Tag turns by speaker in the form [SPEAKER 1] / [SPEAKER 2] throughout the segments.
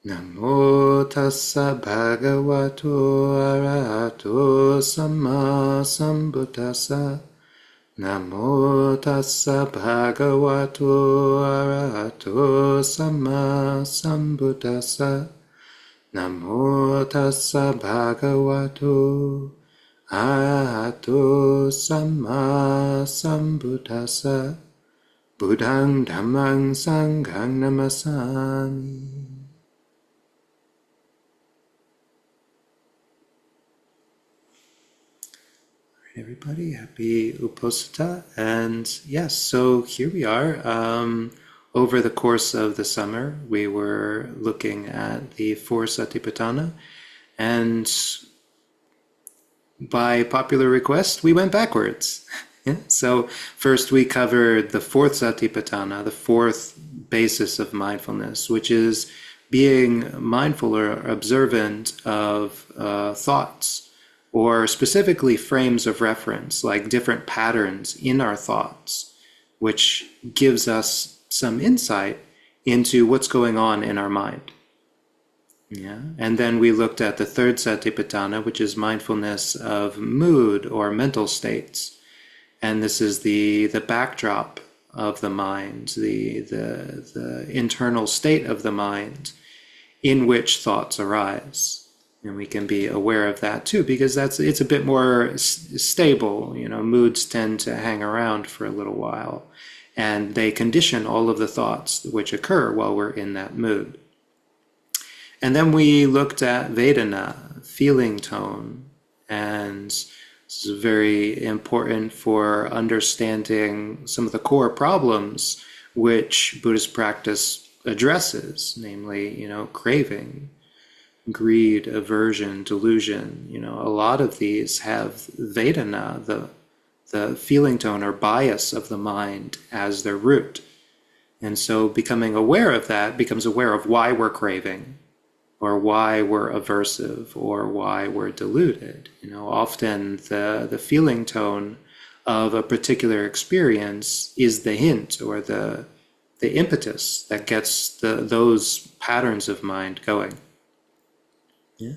[SPEAKER 1] Namo tassa bhagavato arahato samma sambuddhassa. Namo tassa bhagavato arahato samma sambuddhassa. Namo tassa bhagavato arahato samma sambuddhassa. Buddhang dhammang sanghang namasami. Everybody, happy Uposatha. And yes, so here we are. Over the course of the summer, we were looking at the Four Satipaṭṭhana, and by popular request, we went backwards. Yeah? So first we covered the fourth Satipaṭṭhana, the fourth basis of mindfulness, which is being mindful or observant of thoughts, or specifically frames of reference, like different patterns in our thoughts, which gives us some insight into what's going on in our mind. Yeah. And then we looked at the third Satipaṭṭhana, which is mindfulness of mood or mental states. And this is the backdrop of the mind, the internal state of the mind in which thoughts arise. And we can be aware of that too, because it's a bit more stable. Moods tend to hang around for a little while, and they condition all of the thoughts which occur while we're in that mood. And then we looked at Vedana, feeling tone, and this is very important for understanding some of the core problems which Buddhist practice addresses, namely, craving, greed, aversion, delusion. A lot of these have Vedana, the feeling tone or bias of the mind, as their root. And so becoming aware of that becomes aware of why we're craving, or why we're aversive, or why we're deluded. Often the feeling tone of a particular experience is the hint or the impetus that gets those patterns of mind going. Yeah.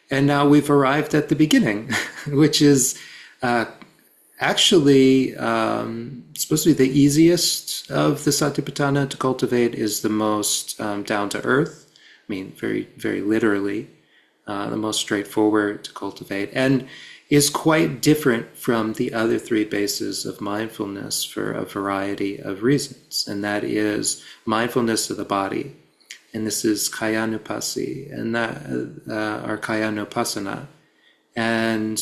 [SPEAKER 1] And now we've arrived at the beginning, which is actually supposed to be the easiest of the Satipaṭṭhana to cultivate, is the most down to earth. I mean, very, very literally, the most straightforward to cultivate, and is quite different from the other three bases of mindfulness for a variety of reasons. And that is mindfulness of the body. And this is kayanupasi, and that or kayanupasana. And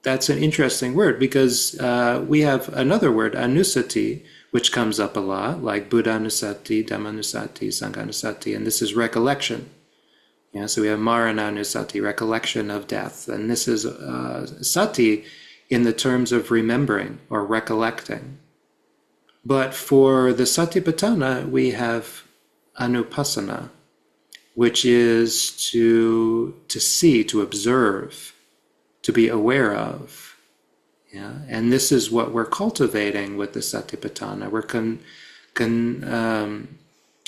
[SPEAKER 1] that's an interesting word, because we have another word, anusati, which comes up a lot, like buddhanusati, dhammanusati, sanghanusati, and this is recollection. Yeah, so we have marananusati, recollection of death, and this is sati in the terms of remembering or recollecting. But for the Satipaṭṭhana, we have anupasana, which is to see, to observe, to be aware of. Yeah, and this is what we're cultivating with the Satipaṭṭhana.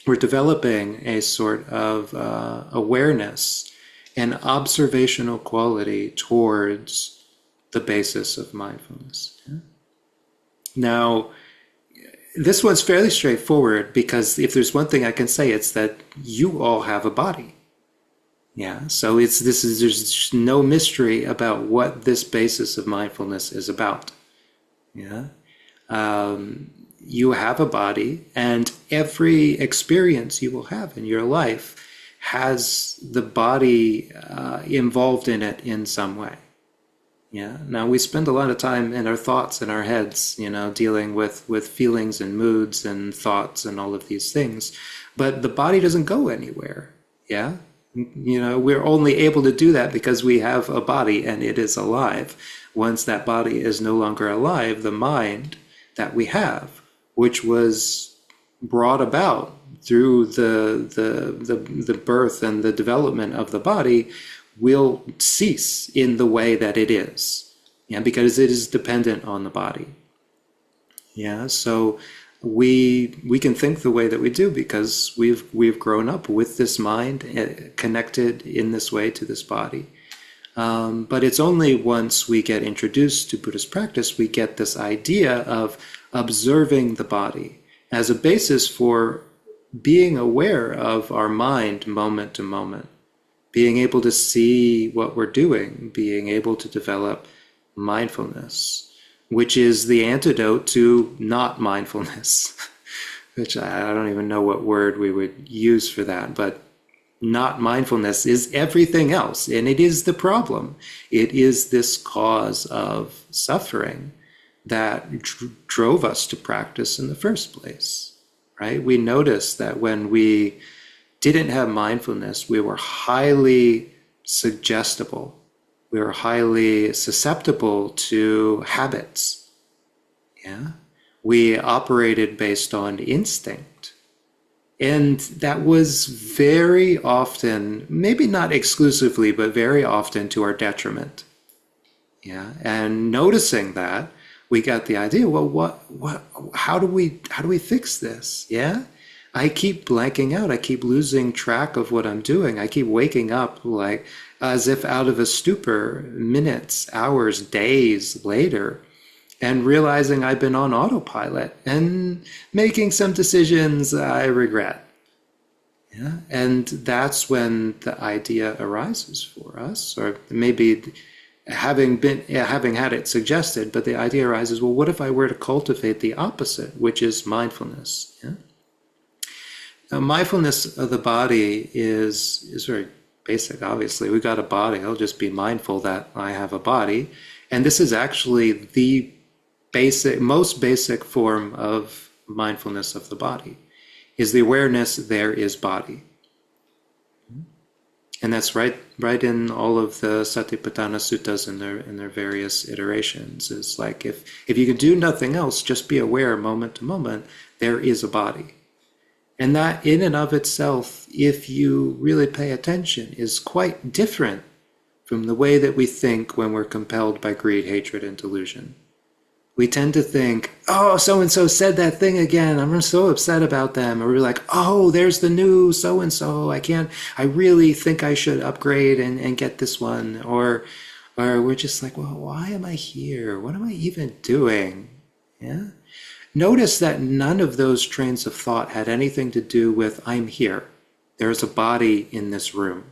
[SPEAKER 1] We're developing a sort of awareness and observational quality towards the basis of mindfulness. Yeah? Now, this one's fairly straightforward, because if there's one thing I can say, it's that you all have a body. Yeah, so there's no mystery about what this basis of mindfulness is about. Yeah, you have a body, and every experience you will have in your life has the body involved in it in some way. Yeah. Now we spend a lot of time in our thoughts, in our heads, dealing with feelings and moods and thoughts and all of these things, but the body doesn't go anywhere. Yeah. We're only able to do that because we have a body and it is alive. Once that body is no longer alive, the mind that we have, which was brought about through the birth and the development of the body, will cease in the way that it is, because it is dependent on the body. Yeah, so we can think the way that we do because we've grown up with this mind connected in this way to this body. But it's only once we get introduced to Buddhist practice, we get this idea of observing the body as a basis for being aware of our mind moment to moment, being able to see what we're doing, being able to develop mindfulness, which is the antidote to not mindfulness, which I don't even know what word we would use for that, but not mindfulness is everything else, and it is the problem. It is this cause of suffering that drove us to practice in the first place, right? We noticed that when we didn't have mindfulness, we were highly suggestible. We were highly susceptible to habits. Yeah, we operated based on instinct. And that was very often, maybe not exclusively, but very often to our detriment. Yeah, and noticing that, we got the idea, well, how do we fix this? Yeah, I keep blanking out. I keep losing track of what I'm doing. I keep waking up like as if out of a stupor, minutes, hours, days later, and realizing I've been on autopilot and making some decisions I regret. Yeah, and that's when the idea arises for us, or maybe having had it suggested, but the idea arises, well, what if I were to cultivate the opposite, which is mindfulness? Yeah? Now, mindfulness of the body is very basic. Obviously, we got a body. I'll just be mindful that I have a body, and this is actually the most basic form of mindfulness of the body, is the awareness there is body. And that's right in all of the Satipaṭṭhana suttas in their various iterations. Is like if you can do nothing else, just be aware moment to moment, there is a body. And that in and of itself, if you really pay attention, is quite different from the way that we think when we're compelled by greed, hatred, and delusion. We tend to think, oh, so-and-so said that thing again. I'm so upset about them. Or we're like, oh, there's the new so-and-so. I really think I should upgrade and get this one. Or we're just like, well, why am I here? What am I even doing? Yeah. Notice that none of those trains of thought had anything to do with, I'm here. There's a body in this room.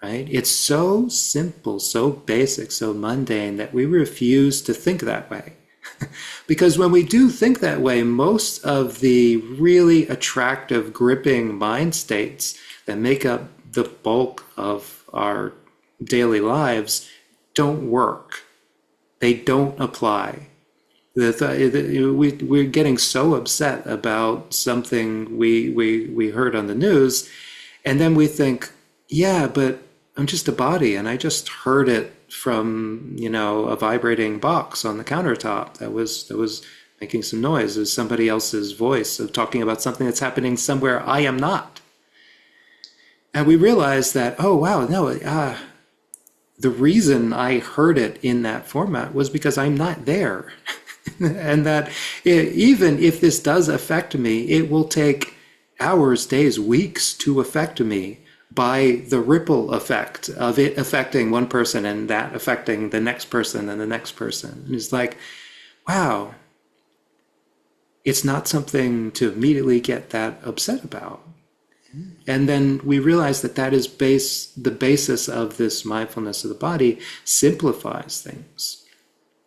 [SPEAKER 1] Right? It's so simple, so basic, so mundane that we refuse to think that way. Because when we do think that way, most of the really attractive, gripping mind states that make up the bulk of our daily lives don't work. They don't apply. We're getting so upset about something we heard on the news, and then we think, yeah, but I'm just a body, and I just heard it from, a vibrating box on the countertop that was making some noise. It was somebody else's voice of talking about something that's happening somewhere I am not. And we realized that, oh wow, no, the reason I heard it in that format was because I'm not there. And that even if this does affect me, it will take hours, days, weeks to affect me by the ripple effect of it affecting one person and that affecting the next person and the next person. And it's like, wow, it's not something to immediately get that upset about. And then we realize that is the basis of this mindfulness of the body simplifies things.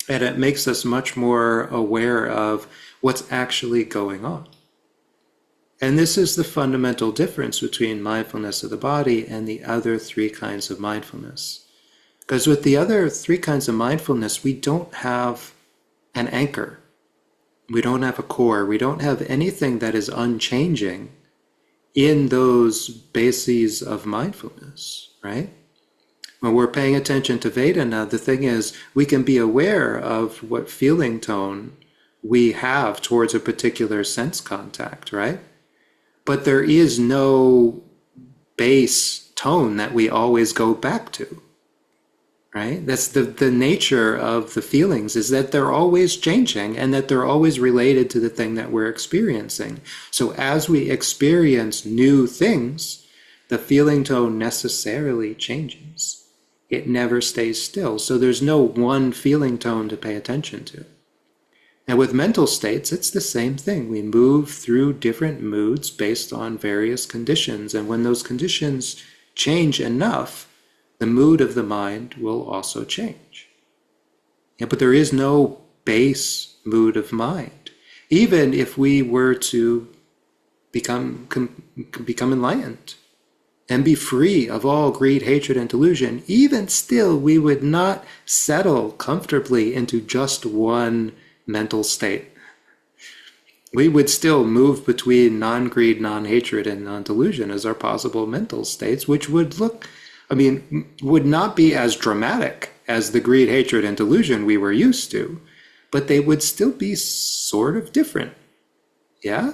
[SPEAKER 1] And it makes us much more aware of what's actually going on. And this is the fundamental difference between mindfulness of the body and the other three kinds of mindfulness. Because with the other three kinds of mindfulness, we don't have an anchor. We don't have a core. We don't have anything that is unchanging in those bases of mindfulness, right? When we're paying attention to Vedana, the thing is, we can be aware of what feeling tone we have towards a particular sense contact, right? But there is no base tone that we always go back to, right? That's the nature of the feelings, is that they're always changing and that they're always related to the thing that we're experiencing. So as we experience new things, the feeling tone necessarily changes. It never stays still. So there's no one feeling tone to pay attention to. And with mental states, it's the same thing. We move through different moods based on various conditions. And when those conditions change enough, the mood of the mind will also change. Yeah, but there is no base mood of mind. Even if we were to become enlightened and be free of all greed, hatred, and delusion, even still we would not settle comfortably into just one mental state. We would still move between non-greed, non-hatred, and non-delusion as our possible mental states, which would would not be as dramatic as the greed, hatred, and delusion we were used to, but they would still be sort of different. Yeah?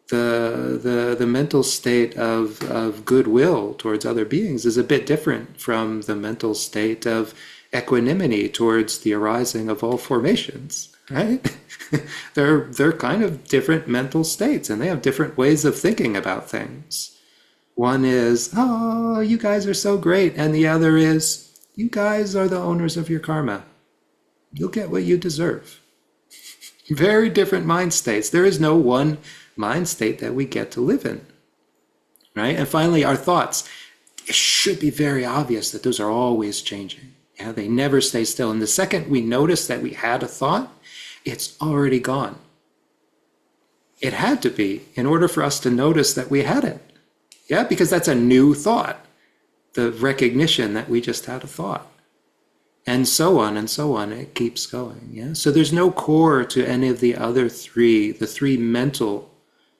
[SPEAKER 1] The mental state of goodwill towards other beings is a bit different from the mental state of equanimity towards the arising of all formations. Right? They're kind of different mental states, and they have different ways of thinking about things. One is, oh, you guys are so great, and the other is, you guys are the owners of your karma. You'll get what you deserve. Very different mind states. There is no one mind state that we get to live in. Right? And finally, our thoughts. It should be very obvious that those are always changing. Yeah, they never stay still. And the second we notice that we had a thought, it's already gone. It had to be in order for us to notice that we had it. Yeah, because that's a new thought. The recognition that we just had a thought. And so on and so on. It keeps going. Yeah. So there's no core to any of the other three, the three mental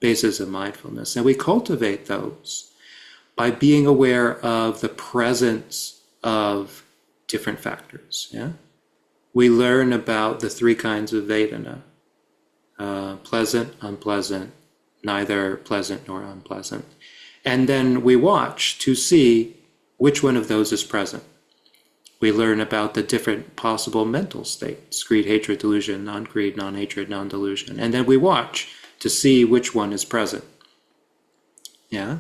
[SPEAKER 1] bases of mindfulness. And we cultivate those by being aware of the presence of different factors. Yeah. We learn about the three kinds of Vedana, pleasant, unpleasant, neither pleasant nor unpleasant. And then we watch to see which one of those is present. We learn about the different possible mental states, greed, hatred, delusion, non-greed, non-hatred, non-delusion. And then we watch to see which one is present. Yeah?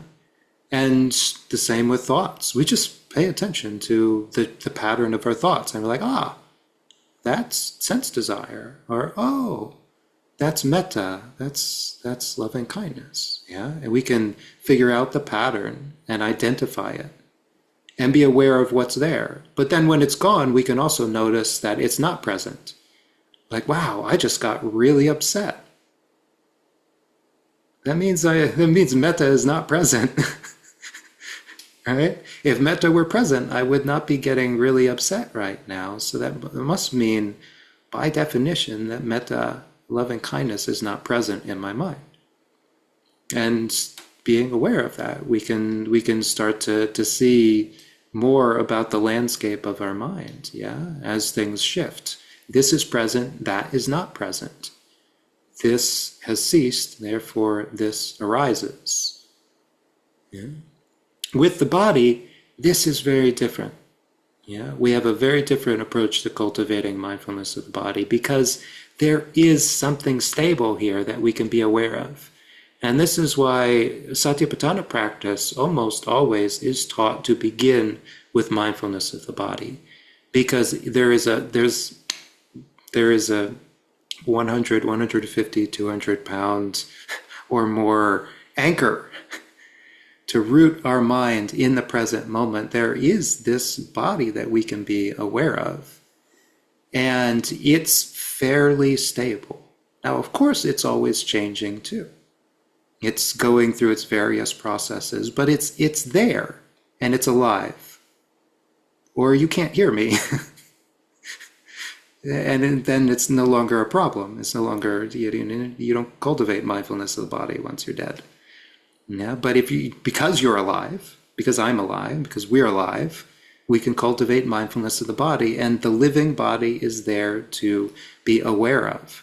[SPEAKER 1] And the same with thoughts. We just pay attention to the pattern of our thoughts. And we're like, that's sense desire, or that's metta, that's loving kindness. Yeah, and we can figure out the pattern and identify it and be aware of what's there. But then when it's gone, we can also notice that it's not present. Like, wow, I just got really upset. That means metta is not present. Right? If metta were present, I would not be getting really upset right now. So that must mean, by definition, that metta, loving kindness, is not present in my mind. And being aware of that, we can start to see more about the landscape of our mind, yeah, as things shift. This is present, that is not present. This has ceased, therefore this arises. Yeah. With the body, this is very different. Yeah, we have a very different approach to cultivating mindfulness of the body because there is something stable here that we can be aware of. And this is why Satipaṭṭhana practice almost always is taught to begin with mindfulness of the body, because there is a 100, 150, 200 pounds or more anchor to root our mind in the present moment. There is this body that we can be aware of, and it's fairly stable. Now, of course, it's always changing too. It's going through its various processes, but it's there and it's alive. Or you can't hear me. And then it's no longer a problem. It's no longer, you don't cultivate mindfulness of the body once you're dead. Yeah, but because you're alive, because I'm alive, because we're alive, we can cultivate mindfulness of the body, and the living body is there to be aware of.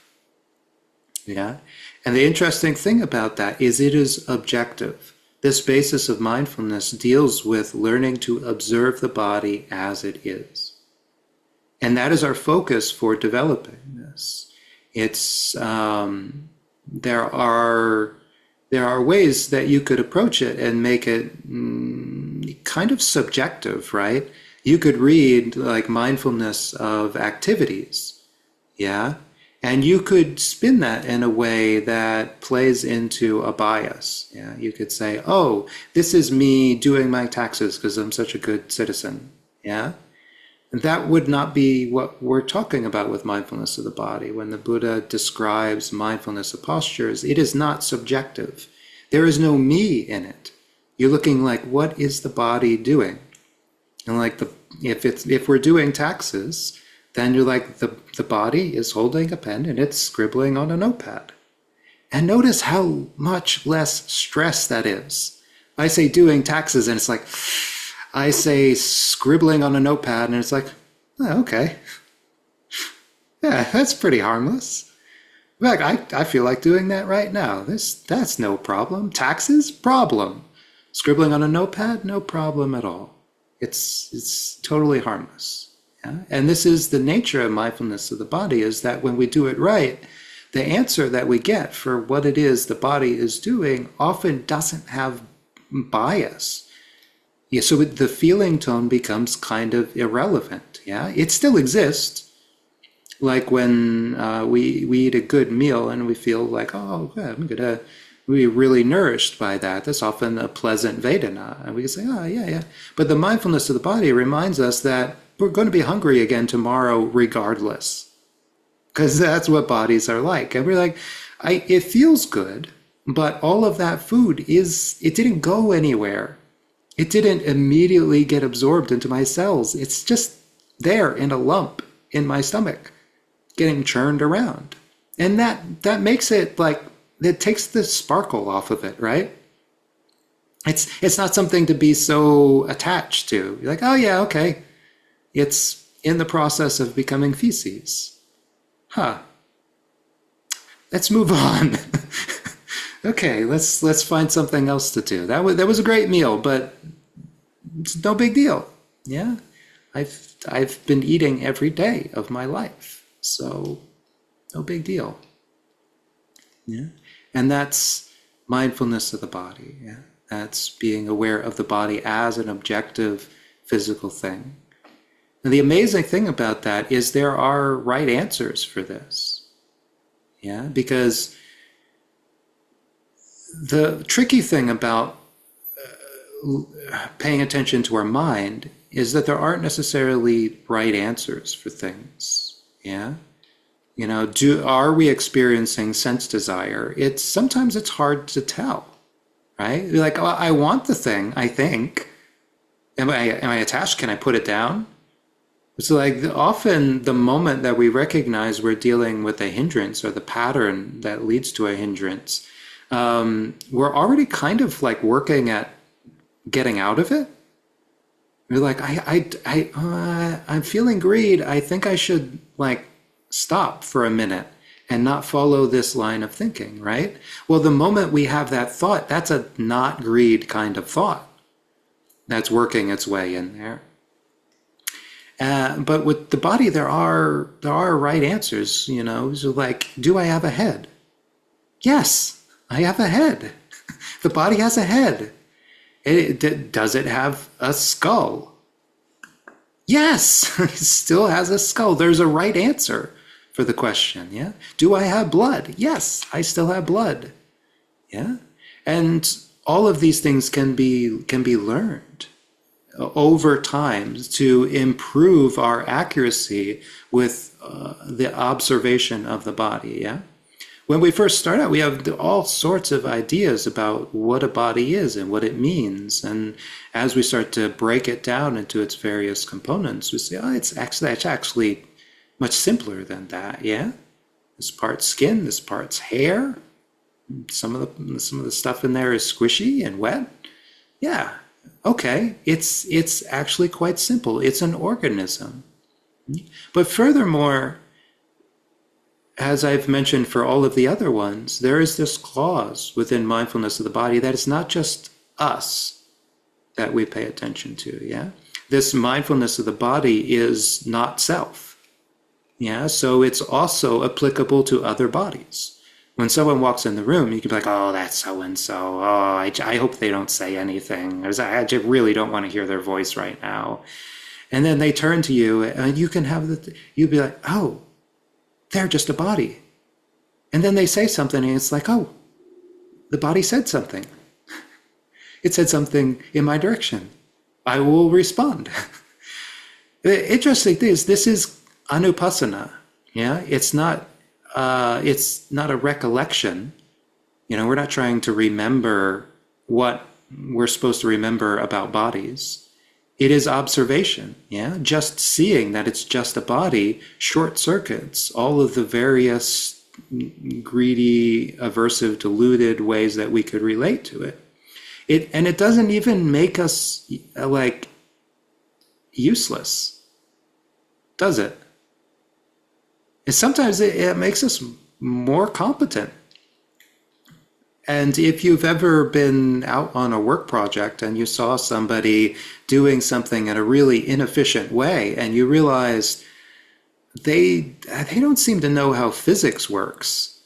[SPEAKER 1] Yeah, and the interesting thing about that is it is objective. This basis of mindfulness deals with learning to observe the body as it is. And that is our focus for developing this. It's there are ways that you could approach it and make it kind of subjective, right? You could read like mindfulness of activities, yeah? And you could spin that in a way that plays into a bias. Yeah, you could say, oh, this is me doing my taxes because I'm such a good citizen. Yeah. And that would not be what we're talking about with mindfulness of the body. When the Buddha describes mindfulness of postures, it is not subjective. There is no me in it. You're looking like, what is the body doing? And like if we're doing taxes, then you're like, the body is holding a pen and it's scribbling on a notepad. And notice how much less stress that is. I say doing taxes and it's like, I say scribbling on a notepad and it's like, oh, okay. Yeah, that's pretty harmless. In fact, I feel like doing that right now. That's no problem. Taxes? Problem. Scribbling on a notepad? No problem at all. It's totally harmless. Yeah? And this is the nature of mindfulness of the body, is that when we do it right, the answer that we get for what it is the body is doing often doesn't have bias. Yeah, so the feeling tone becomes kind of irrelevant. Yeah, it still exists. Like when we eat a good meal and we feel like, oh, yeah, I'm gonna be really nourished by that. That's often a pleasant Vedana, and we can say, oh, yeah. But the mindfulness of the body reminds us that we're going to be hungry again tomorrow, regardless, because that's what bodies are like. And we're like, it feels good, but all of that food it didn't go anywhere. It didn't immediately get absorbed into my cells. It's just there in a lump in my stomach, getting churned around. And that makes it like, it takes the sparkle off of it, right? It's not something to be so attached to. You're like, oh yeah, okay. It's in the process of becoming feces. Let's move on. Okay, let's find something else to do. That was a great meal, but it's no big deal. Yeah, I've been eating every day of my life, so no big deal. Yeah, and that's mindfulness of the body. Yeah, that's being aware of the body as an objective physical thing. And the amazing thing about that is there are right answers for this. Yeah, because the tricky thing about paying attention to our mind is that there aren't necessarily right answers for things. Yeah, you know, are we experiencing sense desire? Sometimes it's hard to tell, right? You're like, oh, I want the thing. I think. Am I attached? Can I put it down? So like often the moment that we recognize we're dealing with a hindrance or the pattern that leads to a hindrance, we're already kind of like working at getting out of it. We're like, I'm feeling greed. I think I should like stop for a minute and not follow this line of thinking, right? Well, the moment we have that thought, that's a not greed kind of thought that's working its way in there. But with the body, there are right answers, you know. So like, do I have a head? Yes, I have a head. The body has a head. Does it have a skull? Yes, it still has a skull. There's a right answer for the question. Yeah. Do I have blood? Yes, I still have blood. Yeah. And all of these things can be learned over time to improve our accuracy with the observation of the body. Yeah. When we first start out, we have all sorts of ideas about what a body is and what it means. And as we start to break it down into its various components, we say, oh, it's actually much simpler than that. Yeah. This part's skin, this part's hair. Some of the stuff in there is squishy and wet. Yeah. Okay, it's actually quite simple. It's an organism. But furthermore, as I've mentioned for all of the other ones, there is this clause within mindfulness of the body that it's not just us that we pay attention to, yeah? This mindfulness of the body is not self. Yeah, so it's also applicable to other bodies. When someone walks in the room, you can be like, oh, that's so and so. Oh, I hope they don't say anything. I just really don't want to hear their voice right now. And then they turn to you, and you can have you'd be like, oh, they're just a body. And then they say something, and it's like, oh, the body said something. It said something in my direction. I will respond. The interesting thing is, this is Uposatha. Yeah, it's not a recollection. We're not trying to remember what we're supposed to remember about bodies. It is observation. Yeah, just seeing that it's just a body short circuits all of the various greedy, aversive, deluded ways that we could relate to it. It doesn't even make us like useless, does it? And sometimes it makes us more competent. And if you've ever been out on a work project and you saw somebody doing something in a really inefficient way, and you realize they don't seem to know how physics works,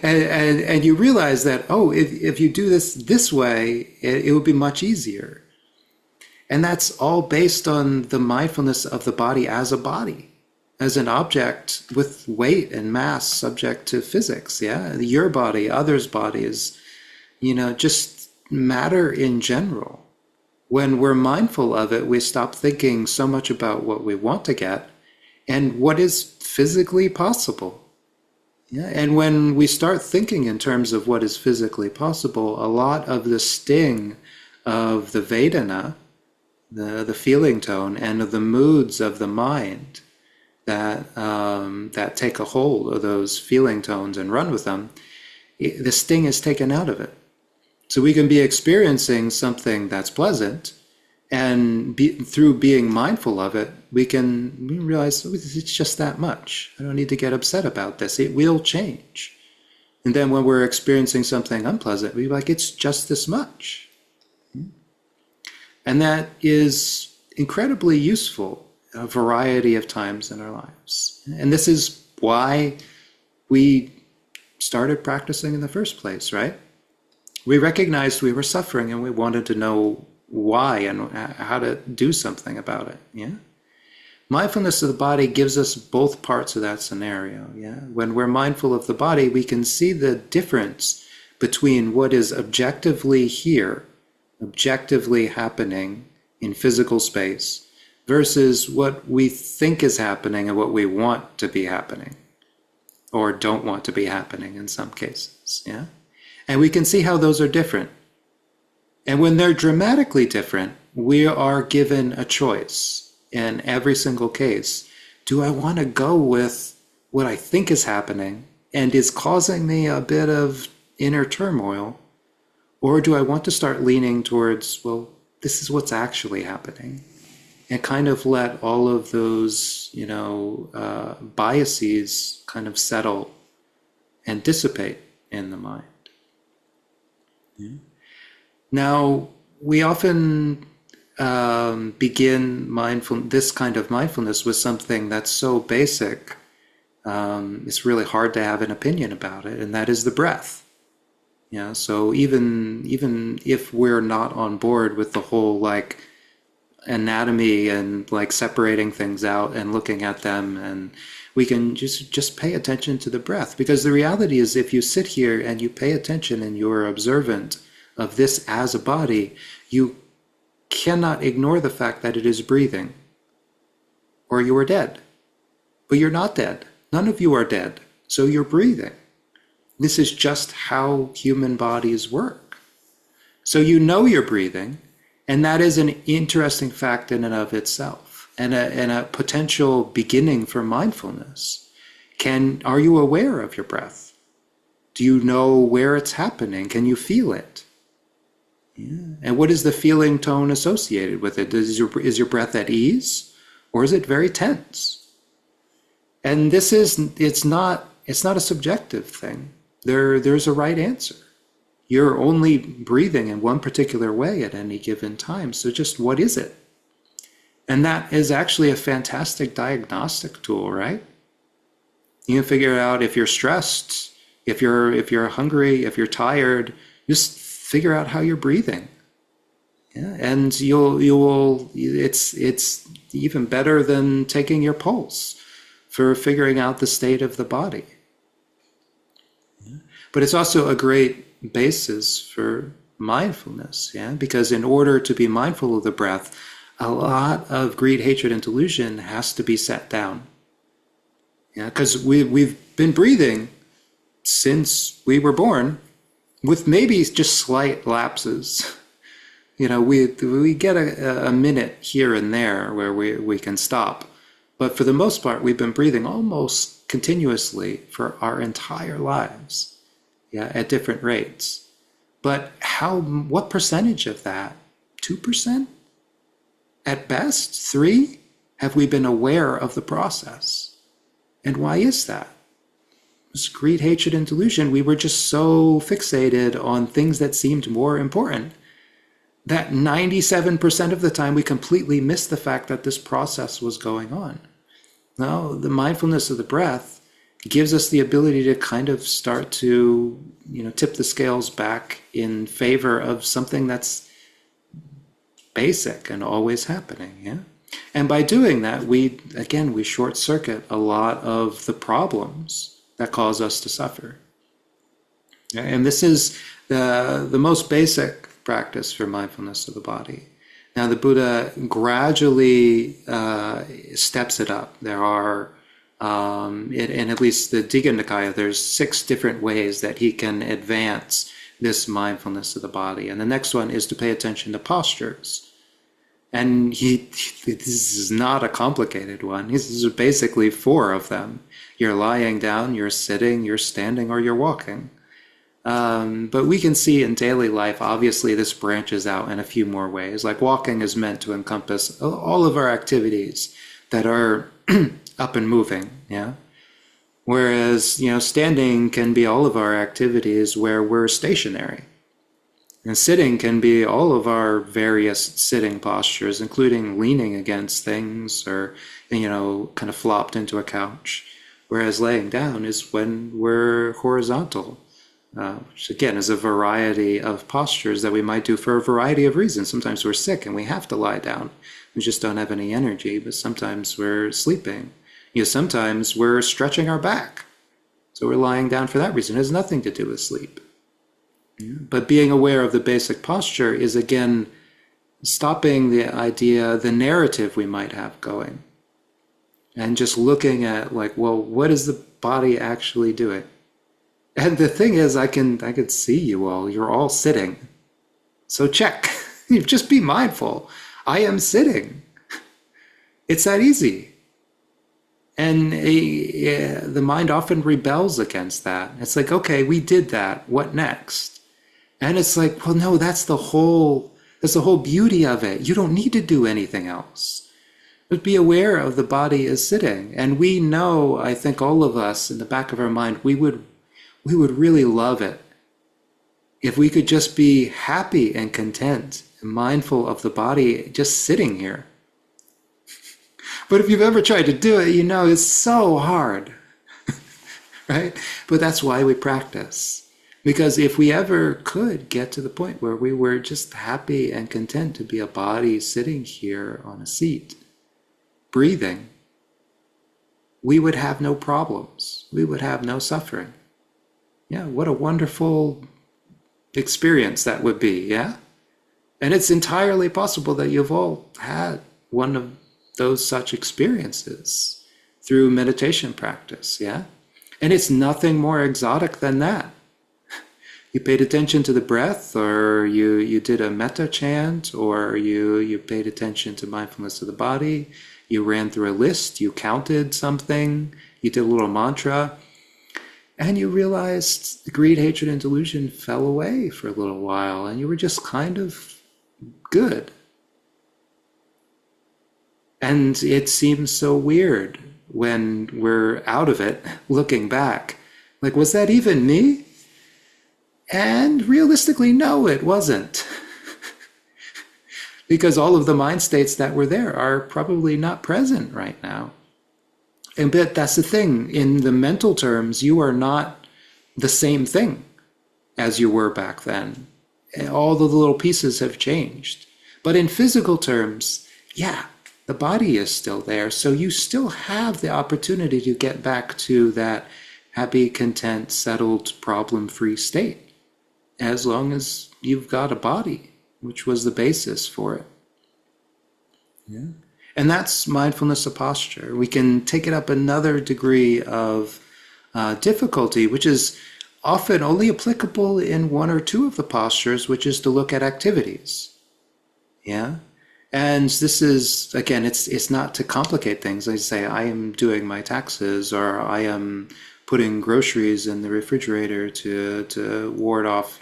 [SPEAKER 1] and you realize that, oh, if you do this way, it would be much easier. And that's all based on the mindfulness of the body, as an object with weight and mass subject to physics. Yeah, your body, others' bodies, just matter in general. When we're mindful of it, we stop thinking so much about what we want to get and what is physically possible. Yeah, and when we start thinking in terms of what is physically possible, a lot of the sting of the Vedana, the feeling tone, and of the moods of the mind that take a hold of those feeling tones and run with them, the sting is taken out of it. So we can be experiencing something that's pleasant, and through being mindful of it, we realize, oh, it's just that much. I don't need to get upset about this. It will change. And then when we're experiencing something unpleasant, we're like, it's just this much. And that is incredibly useful a variety of times in our lives. And this is why we started practicing in the first place, right? We recognized we were suffering and we wanted to know why and how to do something about it. Yeah. Mindfulness of the body gives us both parts of that scenario. Yeah. When we're mindful of the body, we can see the difference between what is objectively here, objectively happening in physical space, versus what we think is happening and what we want to be happening, or don't want to be happening in some cases. Yeah. And we can see how those are different. And when they're dramatically different, we are given a choice in every single case. Do I want to go with what I think is happening and is causing me a bit of inner turmoil? Or do I want to start leaning towards, well, this is what's actually happening? And kind of let all of those, biases kind of settle and dissipate in the mind. Yeah. Now, we often begin this kind of mindfulness with something that's so basic, it's really hard to have an opinion about it, and that is the breath. Yeah, so even if we're not on board with the whole anatomy and separating things out and looking at them, and we can just pay attention to the breath, because the reality is, if you sit here and you pay attention and you're observant of this as a body, you cannot ignore the fact that it is breathing, or you are dead. But you're not dead. None of you are dead. So you're breathing. This is just how human bodies work. So you're breathing, and that is an interesting fact in and of itself, and a potential beginning for mindfulness. Are you aware of your breath? Do you know where it's happening? Can you feel it? Yeah. And what is the feeling tone associated with it? Is your breath at ease, or is it very tense? And it's not a subjective thing. There's a right answer. You're only breathing in one particular way at any given time. So just what is it? And that is actually a fantastic diagnostic tool, right? You can figure out if you're stressed, if you're hungry, if you're tired, just figure out how you're breathing. Yeah, and it's even better than taking your pulse for figuring out the state of the body. Yeah. But it's also a great basis for mindfulness, yeah, because in order to be mindful of the breath, a lot of greed, hatred, and delusion has to be set down. Yeah, because we've been breathing since we were born, with maybe just slight lapses. We get a minute here and there where we can stop. But for the most part, we've been breathing almost continuously for our entire lives, yeah, at different rates. But what percentage of that? 2%? At best, 3%? Have we been aware of the process? And why is that? It's greed, hatred, and delusion. We were just so fixated on things that seemed more important that 97% of the time we completely missed the fact that this process was going on. Now, the mindfulness of the breath gives us the ability to kind of start to, tip the scales back in favor of something that's basic and always happening, yeah? And by doing that, we short circuit a lot of the problems that cause us to suffer. Yeah? And this is the most basic practice for mindfulness of the body. Now, the Buddha gradually steps it up. There are, in at least the Digha Nikaya, there's 6 different ways that he can advance this mindfulness of the body. And the next one is to pay attention to postures. And this is not a complicated one. This is basically 4 of them. You're lying down, you're sitting, you're standing, or you're walking. But we can see in daily life, obviously, this branches out in a few more ways. Like walking is meant to encompass all of our activities that are up and moving, yeah? Whereas, standing can be all of our activities where we're stationary. And sitting can be all of our various sitting postures, including leaning against things or, kind of flopped into a couch. Whereas laying down is when we're horizontal, which again is a variety of postures that we might do for a variety of reasons. Sometimes we're sick and we have to lie down. We just don't have any energy, but sometimes we're sleeping. Sometimes we're stretching our back. So we're lying down for that reason. It has nothing to do with sleep. But being aware of the basic posture is, again, stopping the narrative we might have going. And just looking at, what is the body actually doing? And the thing is, I can see you all. You're all sitting. So check. Just be mindful. I am sitting. It's that easy. And the mind often rebels against that. It's like, okay, we did that. What next? And it's like, well, no, that's the whole beauty of it. You don't need to do anything else. But be aware of the body as sitting. And we know, I think all of us in the back of our mind, we would really love it if we could just be happy and content and mindful of the body just sitting here. But if you've ever tried to do it, it's so hard, right? But that's why we practice. Because if we ever could get to the point where we were just happy and content to be a body sitting here on a seat, breathing, we would have no problems. We would have no suffering. Yeah, what a wonderful experience that would be, yeah? And it's entirely possible that you've all had one of those such experiences through meditation practice, yeah? And it's nothing more exotic than that. You paid attention to the breath, or you did a metta chant, or you paid attention to mindfulness of the body, you ran through a list, you counted something, you did a little mantra, and you realized the greed, hatred, and delusion fell away for a little while, and you were just kind of good. And it seems so weird when we're out of it, looking back. Like, was that even me? And realistically, no, it wasn't. because all of the mind states that were there are probably not present right now. And but that's the thing. In the mental terms, you are not the same thing as you were back then. All the little pieces have changed. But in physical terms, yeah, the body is still there. So you still have the opportunity to get back to that happy, content, settled, problem-free state, as long as you've got a body, which was the basis for it. Yeah. And that's mindfulness of posture. We can take it up another degree of difficulty, which is often only applicable in one or two of the postures, which is to look at activities. Yeah. And this is, again, it's not to complicate things. I say, I am doing my taxes, or I am putting groceries in the refrigerator to ward off,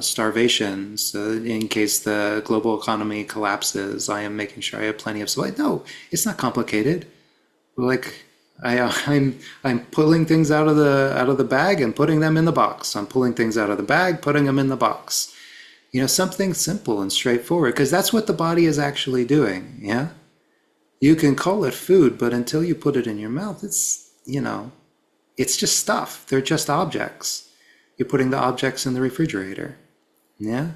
[SPEAKER 1] starvation. So in case the global economy collapses, I am making sure I have plenty of supply. No, it's not complicated. Like I'm pulling things out of the bag and putting them in the box. I'm pulling things out of the bag, putting them in the box. Something simple and straightforward, because that's what the body is actually doing. Yeah. You can call it food, but until you put it in your mouth, it's just stuff. They're just objects. You're putting the objects in the refrigerator. Yeah.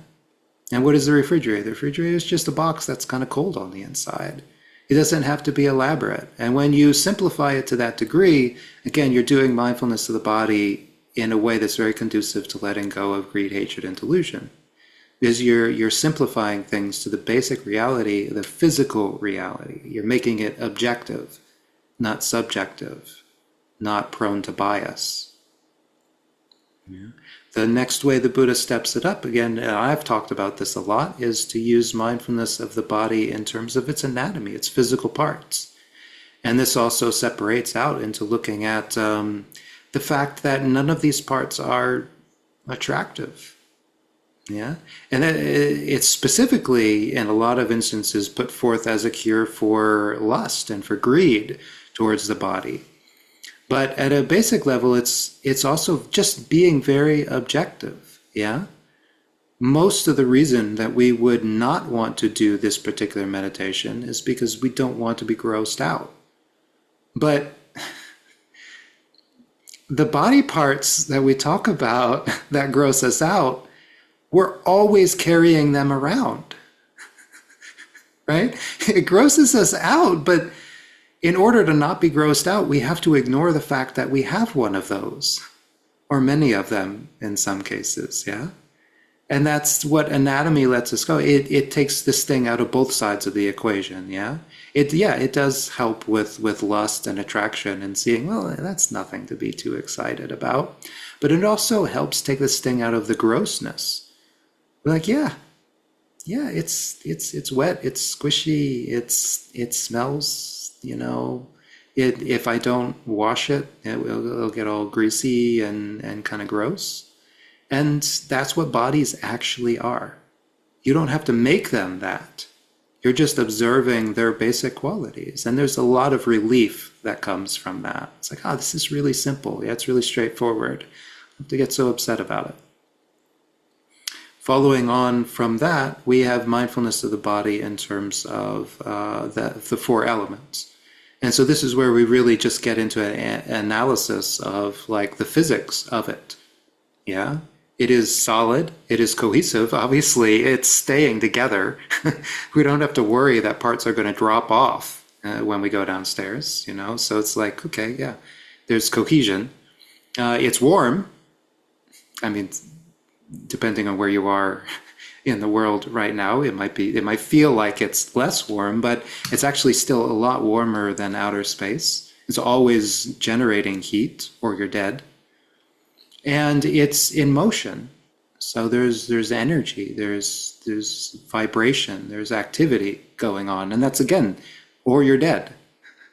[SPEAKER 1] And what is the refrigerator? The refrigerator is just a box that's kind of cold on the inside. It doesn't have to be elaborate. And when you simplify it to that degree, again, you're doing mindfulness of the body in a way that's very conducive to letting go of greed, hatred, and delusion. Because you're simplifying things to the basic reality, the physical reality. You're making it objective, not subjective, not prone to bias. Yeah. The next way the Buddha steps it up, again, and I've talked about this a lot, is to use mindfulness of the body in terms of its anatomy, its physical parts. And this also separates out into looking at the fact that none of these parts are attractive. Yeah. And it's specifically, in a lot of instances, put forth as a cure for lust and for greed towards the body. But at a basic level, it's also just being very objective. Yeah. Most of the reason that we would not want to do this particular meditation is because we don't want to be grossed out. But the body parts that we talk about that gross us out, we're always carrying them around, right? It grosses us out, but in order to not be grossed out, we have to ignore the fact that we have one of those, or many of them in some cases, yeah? And that's what anatomy lets us go. It takes this thing out of both sides of the equation, yeah? It does help with lust and attraction and seeing, well, that's nothing to be too excited about. But it also helps take this thing out of the grossness. We're like, yeah, it's wet, it's squishy, it smells, if I don't wash it, it'll get all greasy and kind of gross. And that's what bodies actually are. You don't have to make them that. You're just observing their basic qualities. And there's a lot of relief that comes from that. It's like, this is really simple. Yeah, it's really straightforward. I don't have to get so upset about it. Following on from that, we have mindfulness of the body in terms of the four elements. And so this is where we really just get into an analysis of like the physics of it. Yeah, it is solid, it is cohesive. Obviously, it's staying together. We don't have to worry that parts are going to drop off when we go downstairs, So it's like, okay, yeah, there's cohesion. It's warm. I mean, depending on where you are in the world right now, it might feel like it's less warm, but it's actually still a lot warmer than outer space. It's always generating heat, or you're dead. And it's in motion. So there's energy, there's vibration, there's activity going on. And that's, again, or you're dead.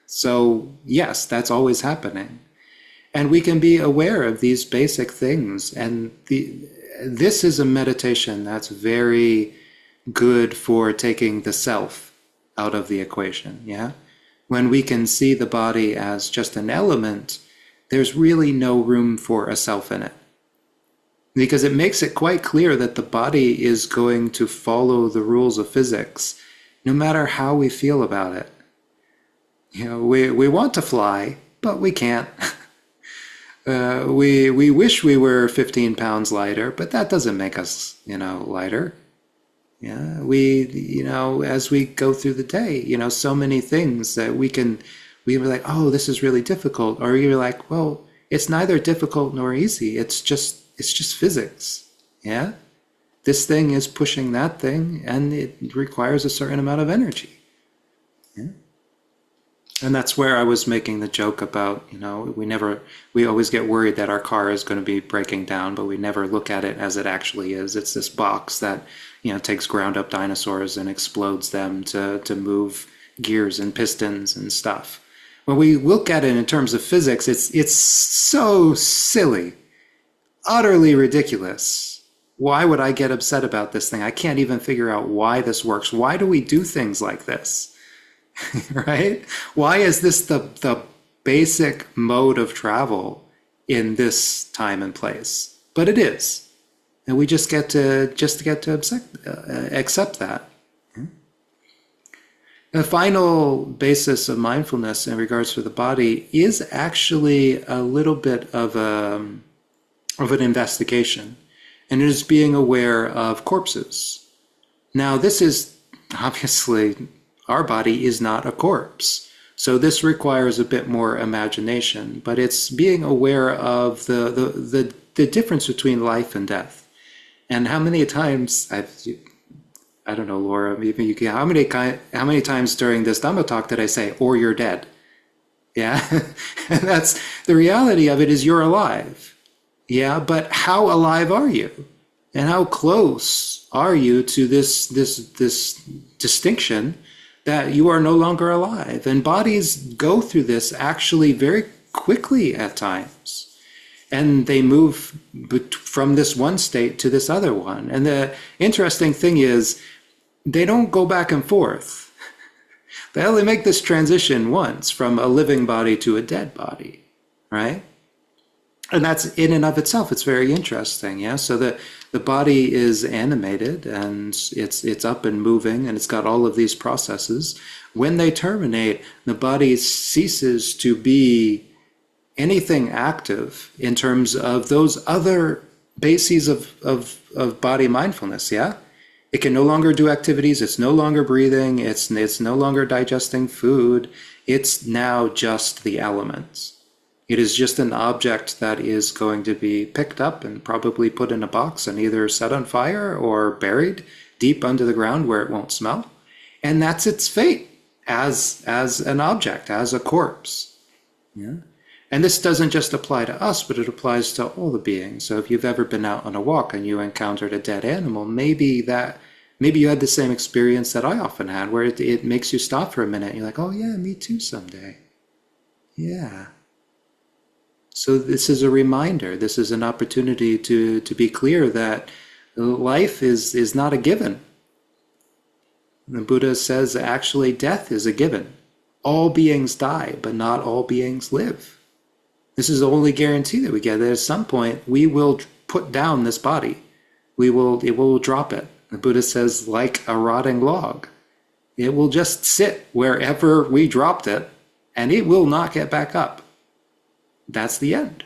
[SPEAKER 1] So yes, that's always happening. And we can be aware of these basic things. And this is a meditation that's very good for taking the self out of the equation, yeah? When we can see the body as just an element, there's really no room for a self in it. because it makes it quite clear that the body is going to follow the rules of physics, no matter how we feel about it. We want to fly, but we can't. We wish we were 15 pounds lighter, but that doesn't make us, lighter. Yeah, as we go through the day, so many things that we were like, oh, this is really difficult. Or you're like, well, it's neither difficult nor easy. It's just physics. Yeah. This thing is pushing that thing, and it requires a certain amount of energy. Yeah. And that's where I was making the joke about, we always get worried that our car is going to be breaking down, but we never look at it as it actually is. It's this box that, takes ground up dinosaurs and explodes them to move gears and pistons and stuff. When we look at it in terms of physics, it's so silly, utterly ridiculous. Why would I get upset about this thing? I can't even figure out why this works. Why do we do things like this? Right? Why is this the basic mode of travel in this time and place? But it is, and we just get to accept that. The final basis of mindfulness in regards to the body is actually a little bit of an investigation, and it is being aware of corpses. Now, this is obviously, our body is not a corpse. So this requires a bit more imagination, but it's being aware of the difference between life and death. And how many times, I don't know, Laura, maybe you can, how many times during this Dhamma talk did I say, or you're dead? Yeah, and that's the reality of it, is you're alive. Yeah, but how alive are you? And how close are you to this distinction that you are no longer alive? And bodies go through this actually very quickly at times. And they move from this one state to this other one. And the interesting thing is, they don't go back and forth. They only make this transition once, from a living body to a dead body, right? And that's in and of itself, it's very interesting, yeah? So the body is animated, and it's up and moving, and it's got all of these processes. When they terminate, the body ceases to be anything active in terms of those other bases of body mindfulness, yeah? It can no longer do activities, it's no longer breathing, it's no longer digesting food, it's now just the elements. It is just an object that is going to be picked up and probably put in a box and either set on fire or buried deep under the ground where it won't smell. And that's its fate as an object, as a corpse. Yeah? And this doesn't just apply to us, but it applies to all the beings. So if you've ever been out on a walk and you encountered a dead animal, maybe you had the same experience that I often had, where it makes you stop for a minute. You're like, oh yeah, me too someday. Yeah. So this is a reminder. This is an opportunity to be clear that life is not a given. The Buddha says actually death is a given. All beings die, but not all beings live. This is the only guarantee that we get, that at some point we will put down this body. It will drop it. The Buddha says, like a rotting log. It will just sit wherever we dropped it, and it will not get back up. That's the end.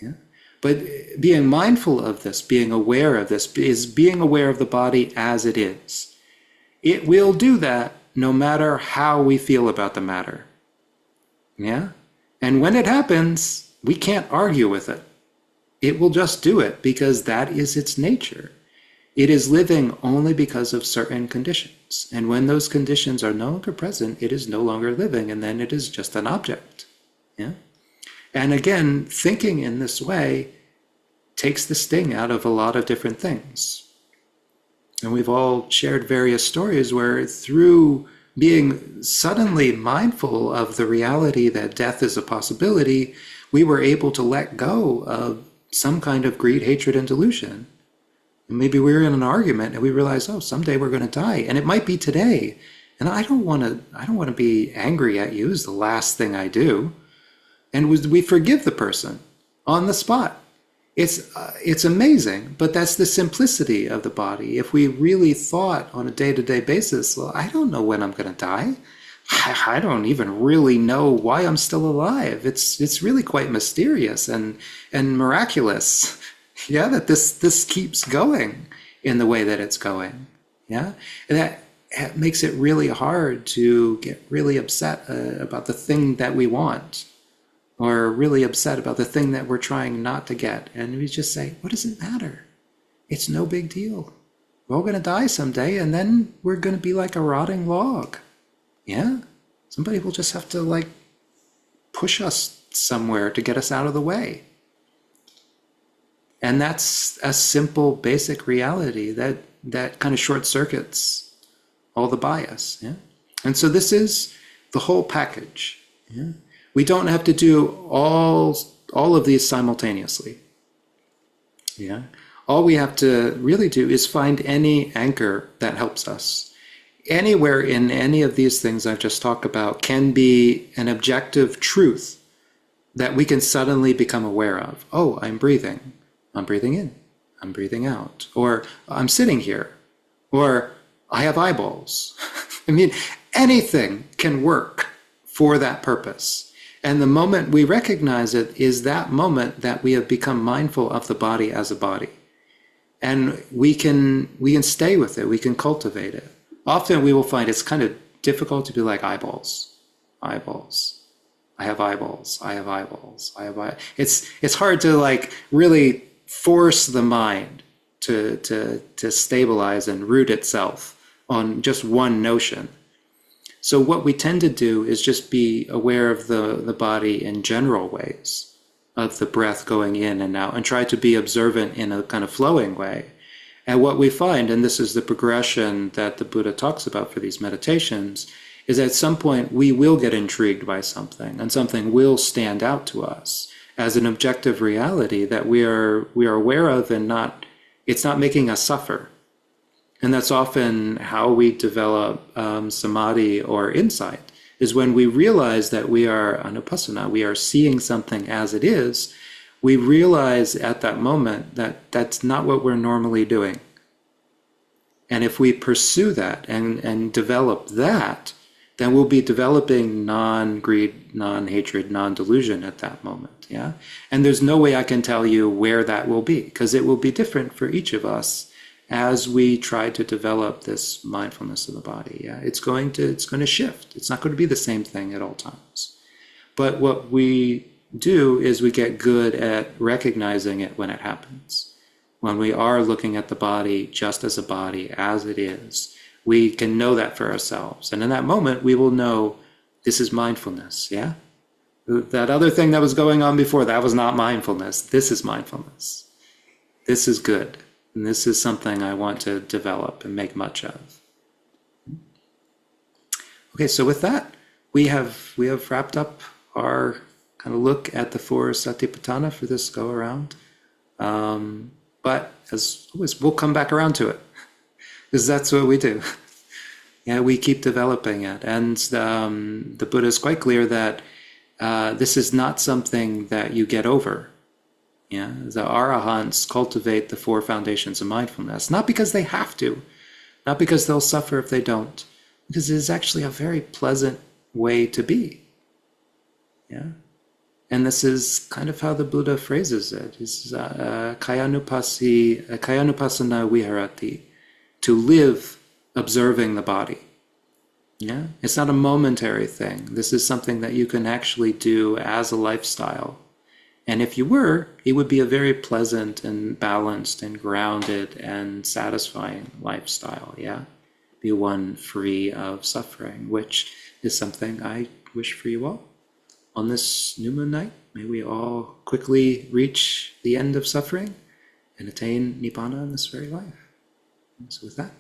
[SPEAKER 1] Yeah? But being mindful of this, being aware of this, is being aware of the body as it is. It will do that no matter how we feel about the matter. Yeah? And when it happens, we can't argue with it. It will just do it because that is its nature. It is living only because of certain conditions. And when those conditions are no longer present, it is no longer living, and then it is just an object. Yeah? And again, thinking in this way takes the sting out of a lot of different things. And we've all shared various stories where through being suddenly mindful of the reality that death is a possibility, we were able to let go of some kind of greed, hatred, and delusion. And maybe we were in an argument and we realized, oh, someday we're going to die. And it might be today. And I don't want to be angry at you is the last thing I do. And we forgive the person on the spot. It's amazing, but that's the simplicity of the body. If we really thought on a day-to-day basis, well, I don't know when I'm going to die. I don't even really know why I'm still alive. It's really quite mysterious and miraculous. Yeah, that this keeps going in the way that it's going. Yeah, and that makes it really hard to get really upset about the thing that we want, or really upset about the thing that we're trying not to get. And we just say, what does it matter? It's no big deal. We're all going to die someday, and then we're going to be like a rotting log. Yeah? Somebody will just have to like push us somewhere to get us out of the way. And that's a simple, basic reality that kind of short circuits all the bias. Yeah? And so this is the whole package. Yeah? We don't have to do all of these simultaneously. Yeah. All we have to really do is find any anchor that helps us. Anywhere in any of these things I've just talked about can be an objective truth that we can suddenly become aware of. Oh, I'm breathing. I'm breathing in. I'm breathing out. Or I'm sitting here. Or I have eyeballs. I mean, anything can work for that purpose. And the moment we recognize it is that moment that we have become mindful of the body as a body. And we can stay with it, we can cultivate it. Often we will find it's kind of difficult to be like eyeballs. Eyeballs. I have eyeballs. I have eyeballs. I have eyeballs. It's hard to like really force the mind to stabilize and root itself on just one notion. So what we tend to do is just be aware of the body in general ways, of the breath going in and out, and try to be observant in a kind of flowing way. And what we find, and this is the progression that the Buddha talks about for these meditations, is at some point we will get intrigued by something, and something will stand out to us as an objective reality that we are aware of, and it's not making us suffer. And that's often how we develop samadhi or insight, is when we realize that we are Uposatha, we are seeing something as it is. We realize at that moment that that's not what we're normally doing. And if we pursue that and develop that, then we'll be developing non-greed, non-hatred, non-delusion at that moment. Yeah. And there's no way I can tell you where that will be, because it will be different for each of us as we try to develop this mindfulness of the body. Yeah, it's going to shift. It's not going to be the same thing at all times. But what we do is we get good at recognizing it when it happens. When we are looking at the body just as a body, as it is, we can know that for ourselves. And in that moment, we will know this is mindfulness. Yeah, that other thing that was going on before, that was not mindfulness. This is mindfulness. This is good. And this is something I want to develop and make much of. Okay, so with that, we have wrapped up our kind of look at the Four Satipaṭṭhana for this go around. But as always, we'll come back around to it, because that's what we do. Yeah, we keep developing it. And the Buddha is quite clear that this is not something that you get over. Yeah, the arahants cultivate the Four Foundations of Mindfulness, not because they have to, not because they'll suffer if they don't, because it is actually a very pleasant way to be. Yeah, and this is kind of how the Buddha phrases it. It's kayanupasana viharati, to live observing the body. Yeah, it's not a momentary thing. This is something that you can actually do as a lifestyle. And if you were, it would be a very pleasant and balanced and grounded and satisfying lifestyle, yeah? Be one free of suffering, which is something I wish for you all. On this new moon night, may we all quickly reach the end of suffering and attain Nibbana in this very life. And so with that,